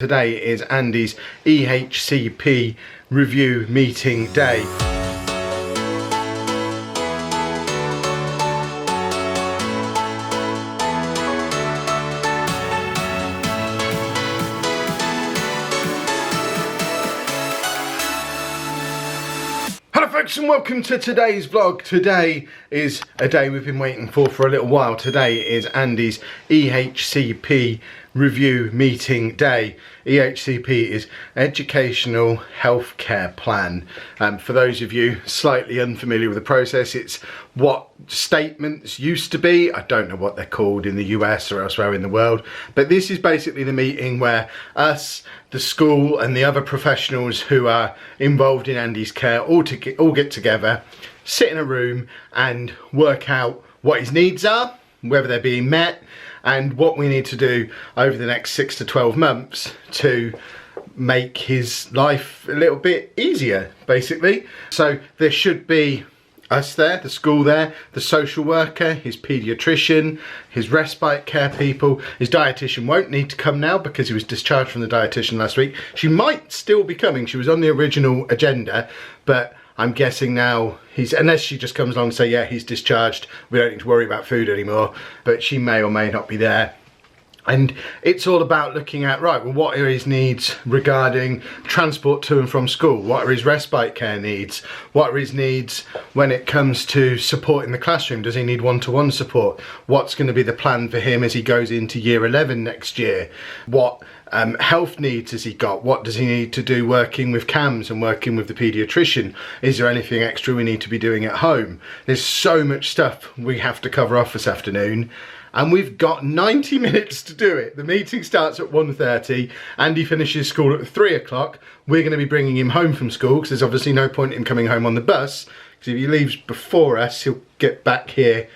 Today is Andy's EHCP review meeting day. Hello folks and welcome to today's vlog. Today is a day we've been waiting for a little while. Today is Andy's EHCP review meeting day. EHCP is Educational Healthcare Plan. For those of you slightly unfamiliar with the process, it's what statements used to be. I don't know what they're called in the US or elsewhere in the world, but this is basically the meeting where us, the school and the other professionals who are involved in Andy's care all get together, sit in a room and work out what his needs are, whether they're being met, and what we need to do over the next 6 to 12 months to make his life a little bit easier, basically. So there should be us there, the school there, the social worker, his paediatrician, his respite care people. His dietitian won't need to come now because he was discharged from the dietitian last week. She might still be coming. She was on the original agenda, but I'm guessing now unless she just comes along and say, yeah, he's discharged, we don't need to worry about food anymore, but she may or may not be there. And it's all about looking at, right, well, what are his needs regarding transport to and from school? What are his respite care needs? What are his needs when it comes to support in the classroom? Does he need one-to-one support? What's going to be the plan for him as he goes into year 11 next year? What health needs has he got? What does he need to do working with CAMS and working with the paediatrician? Is there anything extra we need to be doing at home? There's so much stuff we have to cover off this afternoon. And we've got 90 minutes to do it. The meeting starts at 1:30. Andy finishes school at 3 o'clock. We're going to be bringing him home from school because there's obviously no point in him coming home on the bus, because if he leaves before us, he'll get back here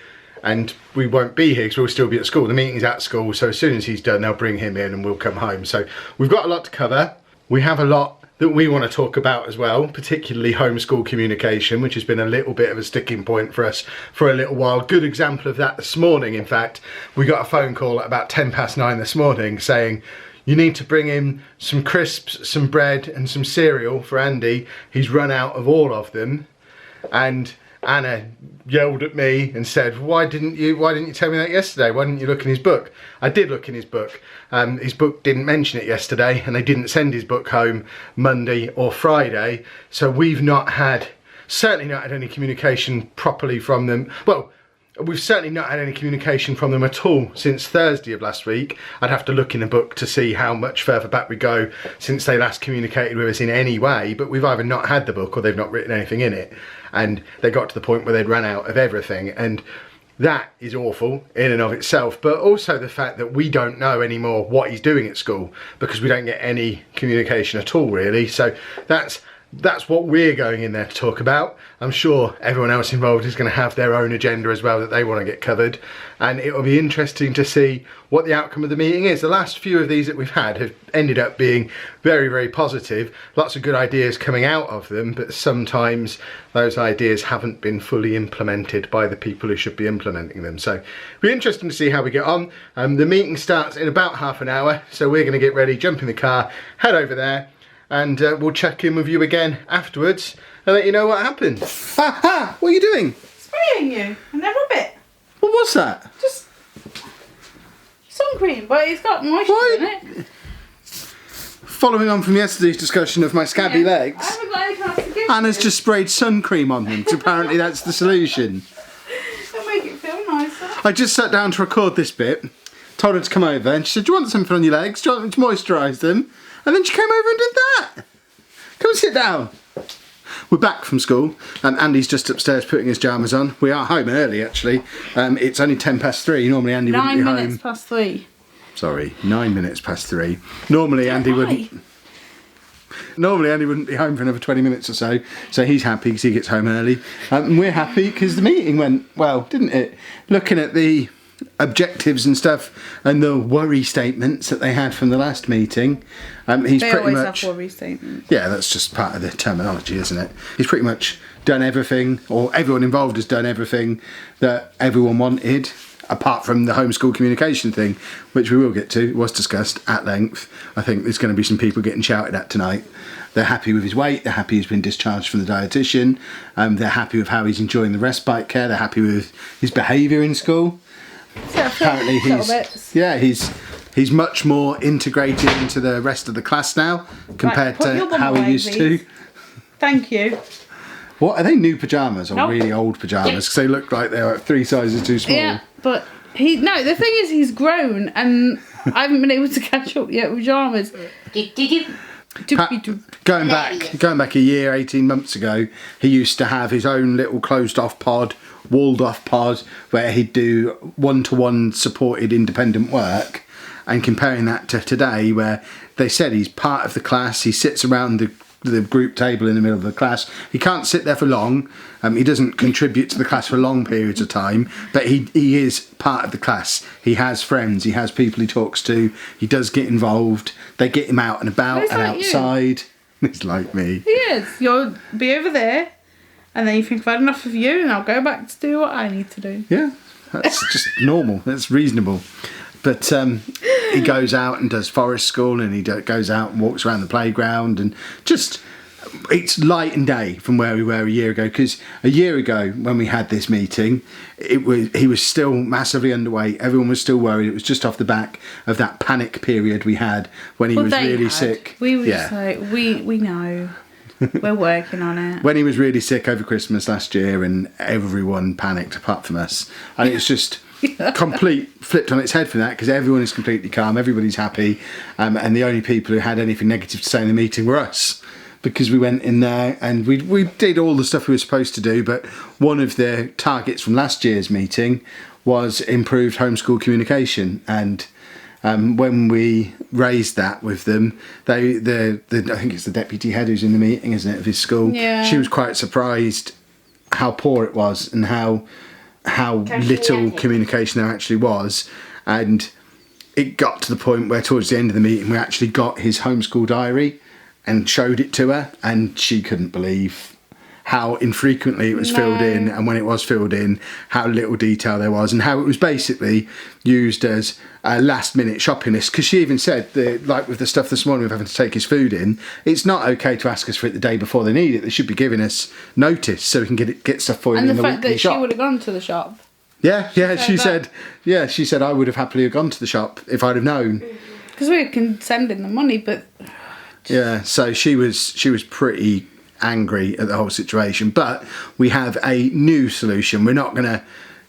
and we won't be here because we'll still be at school. The meeting's at school, so as soon as he's done, they'll bring him in and we'll come home. So we've got a lot to cover. We have a lot that we want to talk about as well, particularly homeschool communication, which has been a little bit of a sticking point for us for a little while. Good example of that this morning, in fact. We got a phone call at about 9:10 this morning saying, you need to bring in some crisps, some bread and some cereal for Andy. He's run out of all of them. And Anna yelled at me and said, why didn't you tell me that yesterday? Why didn't you look in his book? I did look in his book. His book didn't mention it yesterday, and they didn't send his book home Monday or Friday. So we've certainly not had any communication properly from them. Well, we've certainly not had any communication from them at all since Thursday of last week. I'd have to look in the book to see how much further back we go since they last communicated with us in any way, but we've either not had the book or they've not written anything in it. And they got to the point where they'd run out of everything. And that is awful in and of itself, but also the fact that we don't know anymore what he's doing at school because we don't get any communication at all, really. So that's what we're going in there to talk about. I'm sure everyone else involved is going to have their own agenda as well that they want to get covered, and it will be interesting to see what the outcome of the meeting is. The last few of these that we've had have ended up being very, very positive. Lots of good ideas coming out of them, but sometimes those ideas haven't been fully implemented by the people who should be implementing them. So it'll be interesting to see how we get on. The meeting starts in about half an hour, so we're going to get ready, jump in the car, head over there, and we'll check in with you again afterwards and let you know what happened. Ha! What are you doing? Spraying you, and then rub it. What was that? Just sun cream, but it's got moisture in it. Following on from yesterday's discussion of my scabby legs, I haven't got any chance to give Anna's just sprayed sun cream on them, because apparently that's the solution. It'll make it feel nicer. I just sat down to record this bit, told her to come over, and she said, do you want something on your legs? Do you want me to moisturise them? And then she came over and did that. Come and sit down. We're back from school, and Andy's just upstairs putting his pyjamas on. We are home early, actually. It's only 3:10. Normally Andy wouldn't be home. 9 minutes past 3. Sorry, 9 minutes past 3. Normally Andy wouldn't be home for another 20 minutes or so. So he's happy because he gets home early. And we're happy because the meeting went well, didn't it? Looking at the objectives and stuff and the worry statements that they had from the last meeting, he's they pretty always much have worry statements. Yeah, that's just part of the terminology, isn't it? He's pretty much done everything, or everyone involved has done everything that everyone wanted, apart from the homeschool communication thing, which we will get to, was discussed at length. I think there's going to be some people getting shouted at tonight. They're happy with his weight, they're happy he's been discharged from the dietitian, they're happy with how he's enjoying the respite care, they're happy with his behaviour in school. Apparently he's much more integrated into the rest of the class now compared to how he used to. Thank you. What are they, new pyjamas or really old pyjamas? Because they look like they're 3 sizes too small. Yeah, but the thing is he's grown and I haven't been able to catch up yet with pyjamas. Going back a year, 18 months ago, he used to have his own little closed off pod, walled off pod, where he'd do one-to-one supported independent work. And comparing that to today, where they said he's part of the class, he sits around the group table in the middle of the class. He can't sit there for long. He doesn't contribute to the class for long periods of time, but he is part of the class. He has friends, he has people he talks to, he does get involved. They get him out and about and outside. He's like me. He is. You'll be over there and then you think I've had enough of you and I'll go back to do what I need to do. Yeah, that's just normal. That's reasonable. But he goes out and does forest school, and he goes out and walks around the playground, and just it's light and day from where we were a year ago. Because a year ago when we had this meeting, he was still massively underweight. Everyone was still worried. It was just off the back of that panic period we had when he was really sick. We were just like, we know. We're working on it. When he was really sick over Christmas last year, and everyone panicked apart from us, and it's just complete flipped on its head for that, because everyone is completely calm, everybody's happy, and the only people who had anything negative to say in the meeting were us, because we went in there and we did all the stuff we were supposed to do. But one of the targets from last year's meeting was improved homeschool communication, and when we raised that with them, I think it's the deputy head who's in the meeting, isn't it, of his school? Yeah. She was quite surprised how poor it was and how little communication there actually was. And it got to the point where towards the end of the meeting we actually got his homeschool diary and showed it to her, and she couldn't believe how infrequently it was filled in, and when it was filled in, how little detail there was, and how it was basically used as a last minute shopping list. Because she even said, like with the stuff this morning with having to take his food in, it's not okay to ask us for it the day before they need it. They should be giving us notice so we can get stuff for him in the weekly shop. And the fact that she would have gone to the shop. Yeah, she said I would have happily gone to the shop if I'd have known. Because we can send in the money, but... Yeah, so she was pretty angry at the whole situation, but we have a new solution. We're not going to,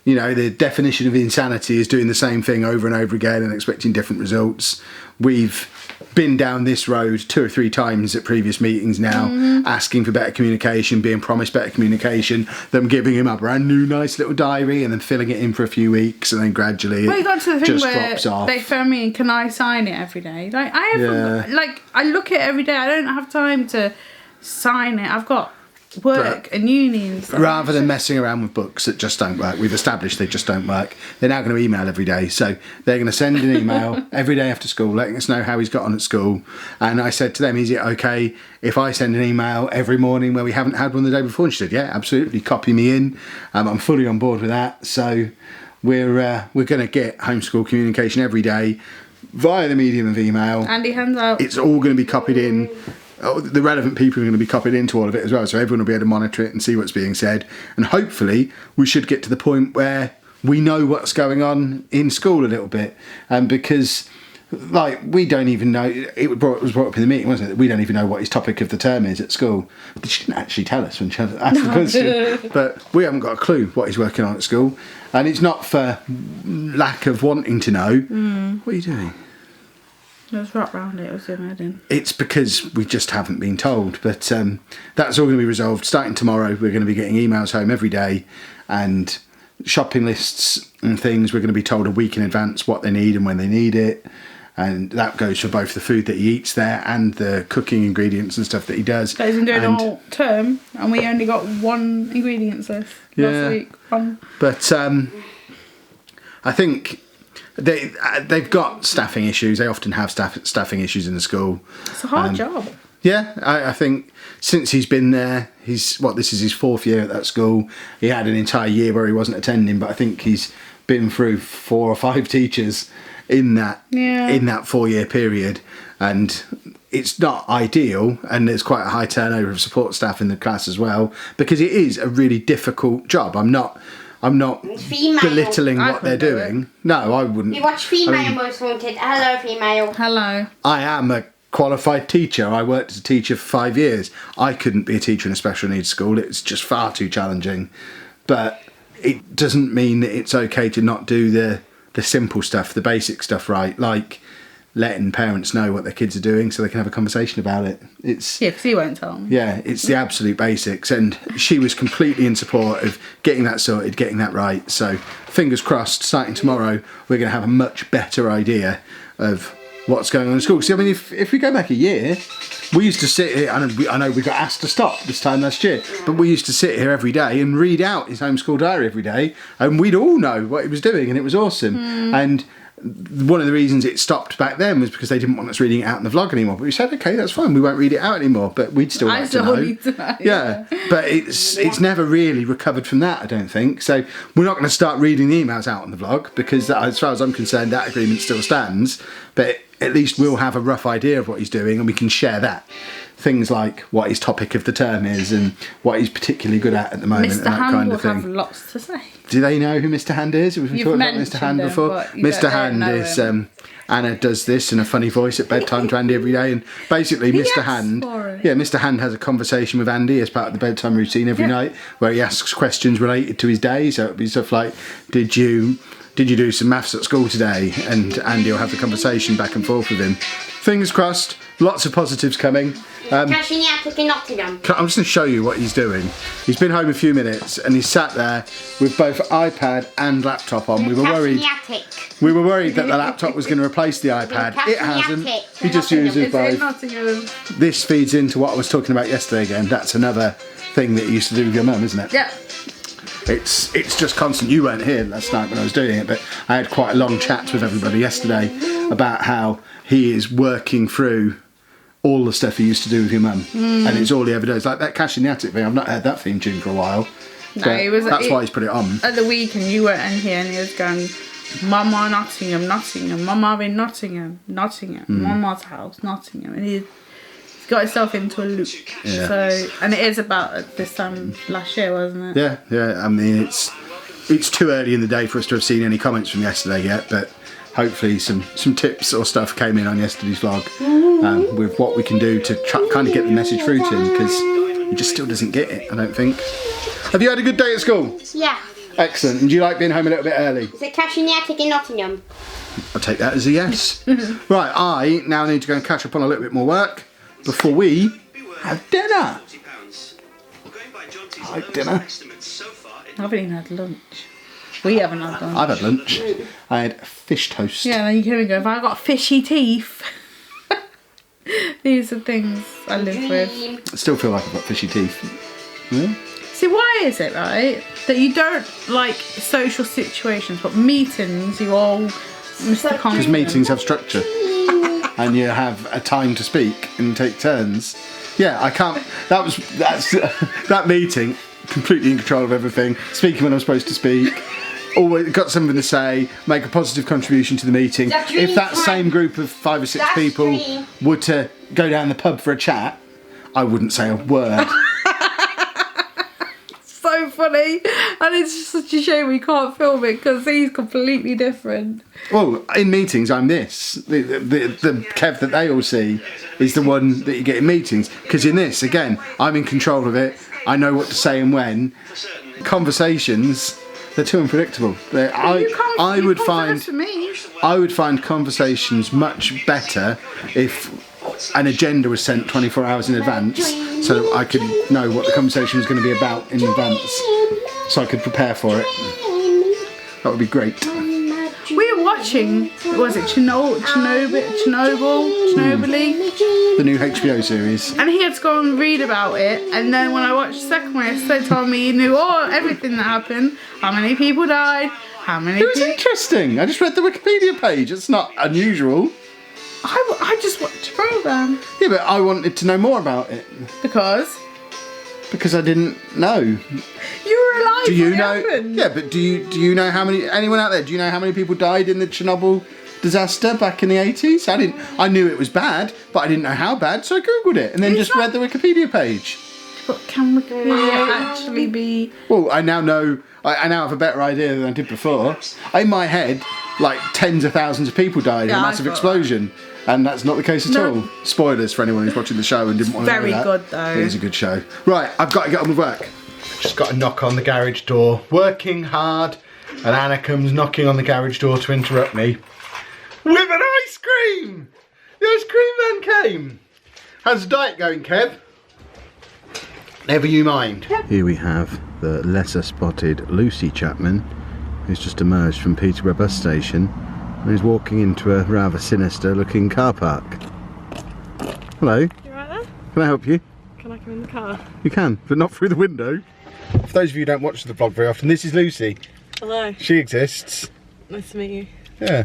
the definition of insanity is doing the same thing over and over again and expecting different results. We've been down this road 2 or 3 times at previous meetings now, asking for better communication, being promised better communication, them giving him a brand new nice little diary and then filling it in for a few weeks, and then gradually it got to the thing just where drops off. They phone me and can I sign it every day? Like I haven't, I look at it every day. I don't have time to sign it. I've got work and uni and stuff. Rather than messing around with books that just don't work, we've established they just don't work. They're now going to email every day, so they're going to send an email every day after school letting us know how he's got on at school. And I said to them, is it okay if I send an email every morning where we haven't had one the day before? And she said, yeah, absolutely, copy me in. I'm fully on board with that. So we're going to get homeschool communication every day via the medium of email. Andy hands out. It's all going to be copied in. The relevant people are going to be copied into all of it as well, so everyone will be able to monitor it and see what's being said. And hopefully we should get to the point where we know what's going on in school a little bit, because we don't even know. It was brought up in the meeting, wasn't it, that we don't even know what his topic of the term is at school. But she didn't actually tell us when she asked the question. But we haven't got a clue what he's working on at school, and it's not for lack of wanting to know. What are you doing? Let's wrap round it. It was him heading. It's because we just haven't been told. But that's all going to be resolved. Starting tomorrow, we're going to be getting emails home every day, and shopping lists and things. We're going to be told a week in advance what they need and when they need it. And that goes for both the food that he eats there and the cooking ingredients and stuff that he does. He's been doing a whole term, and we only got 1 ingredients list last week. But I think they've got staffing issues. They often have staffing issues in the school. It's a hard job. Yeah, I think since he's been there, this is his 4th year at that school. He had an entire year where he wasn't attending, but I think he's been through 4 or 5 teachers in that 4-year period, and it's not ideal, and there's quite a high turnover of support staff in the class as well, because it is a really difficult job. I'm not belittling what they're doing. No, I wouldn't. You watch Female Most Wanted. Hello, female. Hello. I am a qualified teacher. I worked as a teacher for 5 years. I couldn't be a teacher in a special needs school. It's just far too challenging. But it doesn't mean that it's okay to not do the simple stuff, the basic stuff right, like letting parents know what their kids are doing so they can have a conversation about it. It's because he won't tell them. Yeah, it's the absolute basics, and she was completely in support of getting that sorted, getting that right. So fingers crossed, starting tomorrow, we're going to have a much better idea of what's going on in school. See, I mean, if we go back a year, we used to sit here, and I know we got asked to stop this time last year, but we used to sit here every day and read out his homeschool diary every day, and we'd all know what he was doing, and it was awesome. And one of the reasons it stopped back then was because they didn't want us reading it out in the vlog anymore. But we said, okay, that's fine, we won't read it out anymore, but we'd still like to know. Need to know. Yeah, but it's never really recovered from that, I don't think. So we're not going to start reading the emails out on the vlog, because as far as I'm concerned, that agreement still stands. But at least we'll have a rough idea of what he's doing, and we can share that. Things like what his topic of the term is and what he's particularly good at the moment, Mr. and that Hand kind will of thing. have lots to say. Do they know who Mr. Hand is? Have we You've talked about Mr. Hand mentioned before? him, but Mr. Hand is Anna does this in a funny voice at bedtime to Andy every day, and basically Mr. Hand, Mr. Hand has a conversation with Andy as part of the bedtime routine every night, where he asks questions related to his day. So it'll be stuff like, did you do some maths at school today? And Andy will have the conversation back and forth with him. Fingers crossed, lots of positives coming. I'm just going to show you what he's doing. He's been home a few minutes and he's sat there with both iPad and laptop on. We were worried that the laptop was going to replace the iPad. It hasn't. He just uses both. This feeds into what I was talking about yesterday again. That's another thing that you used to do with your mum, isn't it? Yeah. It's just constant. You weren't here last night when I was doing it, but I had quite a long chat with everybody yesterday about how he is working through all the stuff he used to do with your mum, and it's all he ever does. Like that Cash in the Attic thing, I've not heard that theme tune for a while. No, that's why he's put it on. At the weekend, you weren't in here, and he was going, Mama Nottingham, Nottingham, Mama in Nottingham, Nottingham, Mama's house, Nottingham, and he's got himself into a loop. Yeah. So, and it is about this time last year, wasn't it? Yeah. I mean, it's too early in the day for us to have seen any comments from yesterday yet, but hopefully some tips or stuff came in on yesterday's vlog with what we can do to kind of get the message through to him, because he just still doesn't get it, I don't think. Have you had a good day at school? Yeah. Excellent. And do you like being home a little bit early? Is it Cash in the Attic in Nottingham? I'll take that as a yes. Right, I now need to go and catch up on a little bit more work before we have dinner. I like dinner. I haven't even had lunch. We haven't had lunch. I've had lunch. I had fish toast. Yeah, then you can go, if I got fishy teeth. These are things I live with. I still feel like I've got fishy teeth. Yeah? See, why is it, right, that you don't like social situations, but meetings, you all Mr. Confident? Because meetings have structure. And you have a time to speak and take turns. Yeah, I can't. That's that meeting, completely in control of everything. Speaking when I'm supposed to speak. Always got something to say. Make a positive contribution to the meeting. If that same group of 5 or 6 people were to go down the pub for a chat, I wouldn't say a word. So funny, and it's just such a shame we can't film it because he's completely different. Well, in meetings, I'm this. The Kev that they all see is the one that you get in meetings. Because in this, again, I'm in control of it. I know what to say and when. Conversations, they're too unpredictable. I would find conversations much better if an agenda was sent 24 hours in advance, so that I could know what the conversation was going to be about in advance, so I could prepare for it. That would be great. We were watching, was it Chernobyl? The new HBO series. And he had to go and read about it, and then when I watched the second one, it told me he knew everything that happened, how many people died, how many It was interesting. I just read the Wikipedia page. It's not unusual. I just watched the programme. Yeah, but I wanted to know more about it. Because I didn't know. you were alive. Do you when it know? happened. Yeah, but do you know how many? Anyone out there? Do you know how many people died in the Chernobyl disaster back in the 80s? I didn't. I knew it was bad, but I didn't know how bad, so I googled it and then just read the Wikipedia page. But can Wikipedia actually be? Well, I now know. I now have a better idea than I did before. In my head, like tens of thousands of people died in a Yeah, I massive thought explosion. And that's not the case at No. all. Spoilers for anyone who's watching the show and didn't want to know Very that. good, though. It is a good show. Right, I've got to get on with work. Just got to knock on the garage door. Working hard. And Anna comes knocking on the garage door to interrupt me. With an ice cream! The ice cream man came. How's the diet going, Kev? Never you mind. Here we have the lesser spotted Lucy Chapman, who's just emerged from Peterborough bus station and is walking into a rather sinister looking car park. Hello, You right there? can I help you? Can I come in the car? You can, but not through the window. For those of you who don't watch the vlog very often, this is Lucy. Hello. She exists. Nice to meet you. Yeah.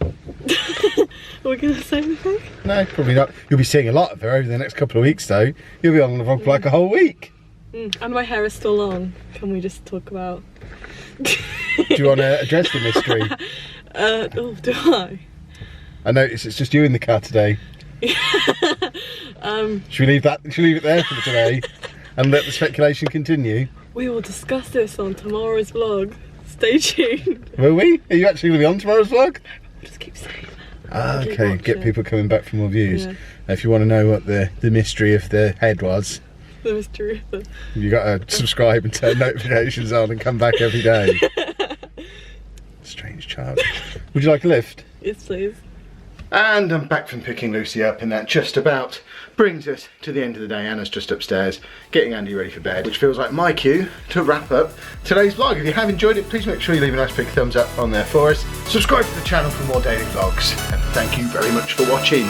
Are we going to say anything? No, probably not. You'll be seeing a lot of her over the next couple of weeks though. You'll be on the vlog for like a whole week. And my hair is still long. Can we just talk about... Do you want to address the mystery? Oh, do I? I noticed it's just you in the car today. Should we leave that? Should we leave it there for today and let the speculation continue? We will discuss this on tomorrow's vlog. Stay tuned. Will we? Are you actually going to be on tomorrow's vlog? Just keep saying that. Okay, get people coming back for more views. Yeah. If you want to know what the mystery of the head was, The mystery of the... you got to subscribe and turn notifications on and come back every day. Strange child. Would you like a lift? Yes, please. And I'm back from picking Lucy up, and that just about brings us to the end of the day. Anna's just upstairs getting Andy ready for bed, which feels like my cue to wrap up today's vlog. If you have enjoyed it, please make sure you leave a nice big thumbs up on there for us. Subscribe to the channel for more daily vlogs, and thank you very much for watching.